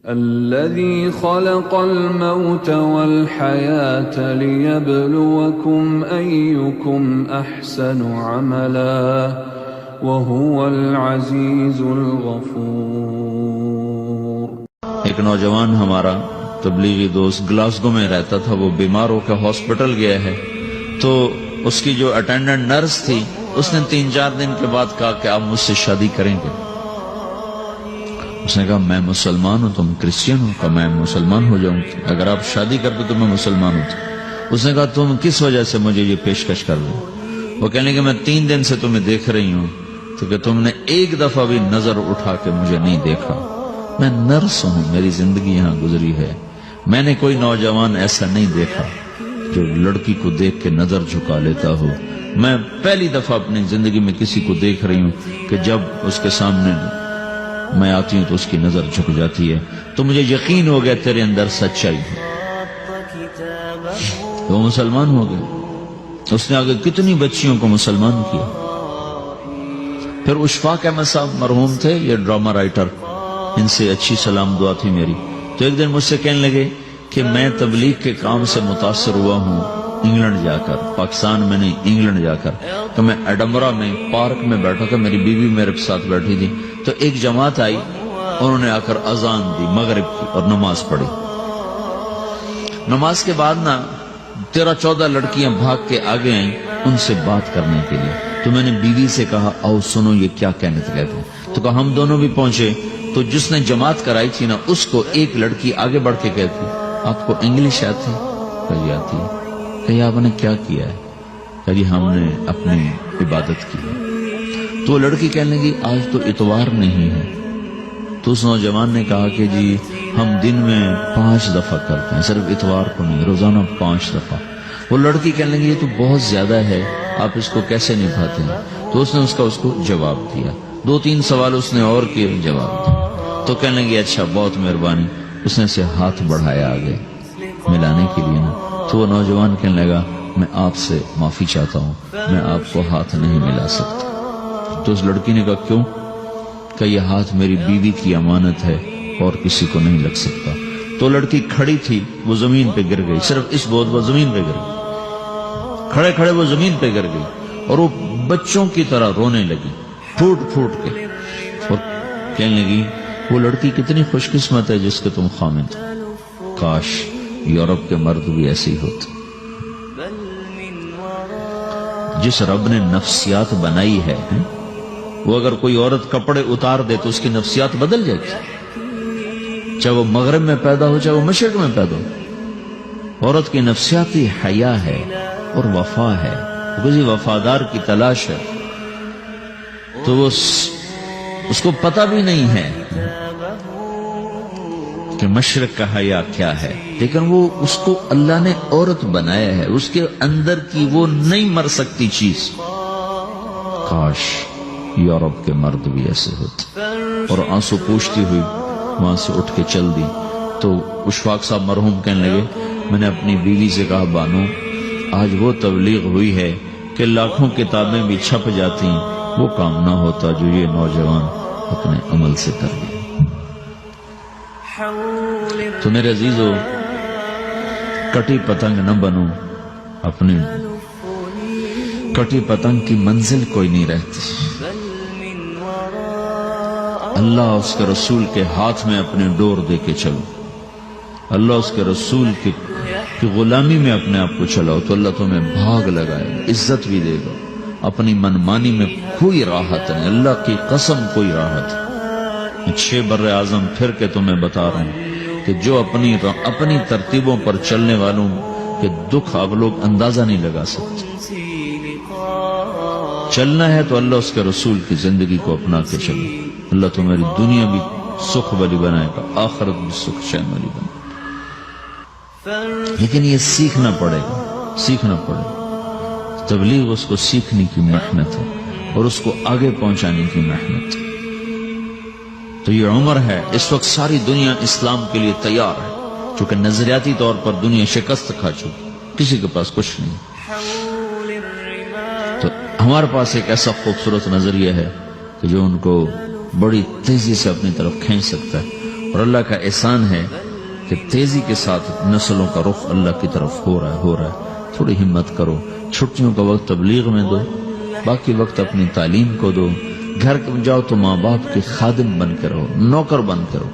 الذي خلق الموت والحياة ليبلوكم أيكم أحسن عملا وهو العزيز الغفور۔ ایک نوجوان ہمارا تبلیغی دوست گلاسگو میں رہتا تھا، وہ بیمار ہو کے ہاسپٹل گیا ہے، تو اس کی جو اٹینڈنٹ نرس تھی اس نے 3-4 دن کے بعد کہا کہ آپ مجھ سے شادی کریں گے؟ اس نے کہا میں مسلمان ہوں، تم کرسچین ہو؟ کہا میں مسلمان ہو جاؤں، اگر آپ شادی کرتے تو میں مسلمان ہوں۔ اس نے کہا تم کس وجہ سے مجھے یہ پیشکش کر رہے ہو؟ وہ کہنے کہ میں 3 دن سے تمہیں دیکھ رہی ہوں تو کہ تم نے ایک دفعہ بھی نظر اٹھا کے مجھے نہیں دیکھا، میں نرس ہوں، میری زندگی یہاں گزری ہے، میں نے کوئی نوجوان ایسا نہیں دیکھا جو لڑکی کو دیکھ کے نظر جھکا لیتا ہو، میں پہلی دفعہ اپنی زندگی میں کسی کو دیکھ رہی ہوں کہ جب اس کے سامنے میں آتی ہوں تو اس کی نظر جھک جاتی ہے، تو مجھے یقین ہو گیا تیرے اندر سچائی ہے۔ تو مسلمان ہو گئے۔ اس نے آگے کتنی بچیوں کو مسلمان کیا۔ پھر اشفاق احمد صاحب مرحوم تھے، یہ ڈرامہ رائٹر، ان سے اچھی سلام دعا تھی میری، تو ایک دن مجھ سے کہنے لگے کہ میں تبلیغ کے کام سے متاثر ہوا ہوں انگلینڈ جا کر، پاکستان میں نہیں، انگلینڈ جا کر۔ تو میں ایڈنبرا میں پارک میں بیٹھا تھا، میری بیوی میرے ساتھ بیٹھی تھی، تو ایک جماعت آئی، انہوں نے آ کر اذان دی مغرب کی اور نماز پڑھی۔ نماز کے بعد 13-14 لڑکیاں بھاگ کے آگے آئیں ان سے بات کرنے کے لیے، تو میں نے بیوی سے کہا آؤ سنو یہ کیا کہنے کہتے ہیں، تو کہا ہم دونوں بھی پہنچے، تو جس نے جماعت کرائی تھی اس کو ایک لڑکی آگے بڑھ کے کہتی آپ کو انگلش آتی؟ کہی آتی ہے۔ کہی آپ نے کیا کیا ہے؟ کہی ہم نے اپنی عبادت کی۔ تو لڑکی کہنے لگی آج تو اتوار نہیں ہے، تو اس نوجوان نے کہا کہ جی ہم دن میں 5 دفعہ کرتے ہیں، صرف اتوار کو نہیں، روزانہ 5 دفعہ۔ وہ لڑکی کہنے لگی یہ تو بہت زیادہ ہے، آپ اس کو کیسے نبھاتے ہیں؟ تو اس نے اس کو جواب دیا، 2-3 سوال اس نے اور کیے، جواب دیا۔ تو کہنے لگی اچھا بہت مہربانی، اس نے سے ہاتھ بڑھایا آگے ملانے کے لیے تو وہ نوجوان کہنے لگا میں آپ سے معافی چاہتا ہوں، میں آپ کو ہاتھ نہیں ملا سکتا۔ تو اس لڑکی نے کہا کیوں؟ کہ یہ ہاتھ میری بیوی کی امانت ہے اور کسی کو نہیں لگ سکتا۔ تو لڑکی کھڑی تھی، وہ زمین پہ گر گئی، صرف اس بہت وہ زمین پہ گر گئی، کھڑے کھڑے وہ زمین پہ گر گئی اور وہ بچوں کی طرح رونے لگی پھوٹ پھوٹ کے، اور کہنے لگی وہ لڑکی کتنی خوش قسمت ہے جس کے تم خامد، کاش یورپ کے مرد بھی ایسے ہی ہوتے۔ جس رب نے نفسیات بنائی ہے وہ اگر کوئی عورت کپڑے اتار دے تو اس کی نفسیات بدل جائے گی، چاہے وہ مغرب میں پیدا ہو چاہے وہ مشرق میں پیدا ہو۔ عورت کی نفسیاتی حیا ہے اور وفا ہے، کسی وفادار کی تلاش ہے، تو وہ اس کو پتہ بھی نہیں ہے کہ مشرق کا حیا کیا ہے، لیکن وہ اس کو اللہ نے عورت بنایا ہے، اس کے اندر کی وہ نہیں مر سکتی چیز۔ کاش یورپ کے مرد بھی ایسے ہوتے۔ اور آنسو پوچھتی ہوئی وہاں سے اٹھ کے چل دی۔ تو اشفاق صاحب مرحوم کہنے لگے میں نے اپنی بیوی سے کہا بانو آج وہ تبلیغ ہوئی ہے کہ لاکھوں کتابیں بھی چھپ جاتی، وہ کام نہ ہوتا جو یہ نوجوان اپنے عمل سے کر گئے۔ تو میرے عزیزو کٹی پتنگ نہ بنو، اپنی کٹی پتنگ کی منزل کوئی نہیں رہتی۔ اللہ اس کے رسول کے ہاتھ میں اپنے ڈور دے کے چلو، اللہ اس کے رسول کی غلامی میں اپنے آپ کو چلاؤ تو اللہ تمہیں بھاگ لگائے گا، عزت بھی دے گا۔ اپنی منمانی میں کوئی راحت نہیں، اللہ کی قسم کوئی راحت نہیں۔ 6 بر اعظم پھر کے تمہیں بتا رہے ہیں کہ جو اپنی ترتیبوں پر چلنے والوں کے دکھ آپ لوگ اندازہ نہیں لگا سکتے۔ چلنا ہے تو اللہ اس کے رسول کی زندگی کو اپنا کے چلو، اللہ تمہاری دنیا بھی سکھ والی بنائے گا، آخرت بھی سکھ چین والی بنائے گا۔ لیکن یہ سیکھنا پڑے گا، سیکھنا پڑے گا۔ تبلیغ اس کو سیکھنے کی محنت ہے اور اس کو آگے پہنچانے کی محنت ہے۔ تو یہ عمر ہے، اس وقت ساری دنیا اسلام کے لیے تیار ہے، چونکہ نظریاتی طور پر دنیا شکست کھا چکی، کسی کے پاس کچھ نہیں۔ تو ہمارے پاس ایک ایسا خوبصورت نظریہ ہے کہ جو ان کو بڑی تیزی سے اپنی طرف کھینچ سکتا ہے، اور اللہ کا احسان ہے کہ تیزی کے ساتھ نسلوں کا رخ اللہ کی طرف ہو رہا ہے. تھوڑی ہمت کرو، چھٹیوں کا وقت تبلیغ میں دو، باقی وقت اپنی تعلیم کو دو. گھر جاؤ تو ماں باپ کے خادم بن کے رہو، نوکر بن کے رہو.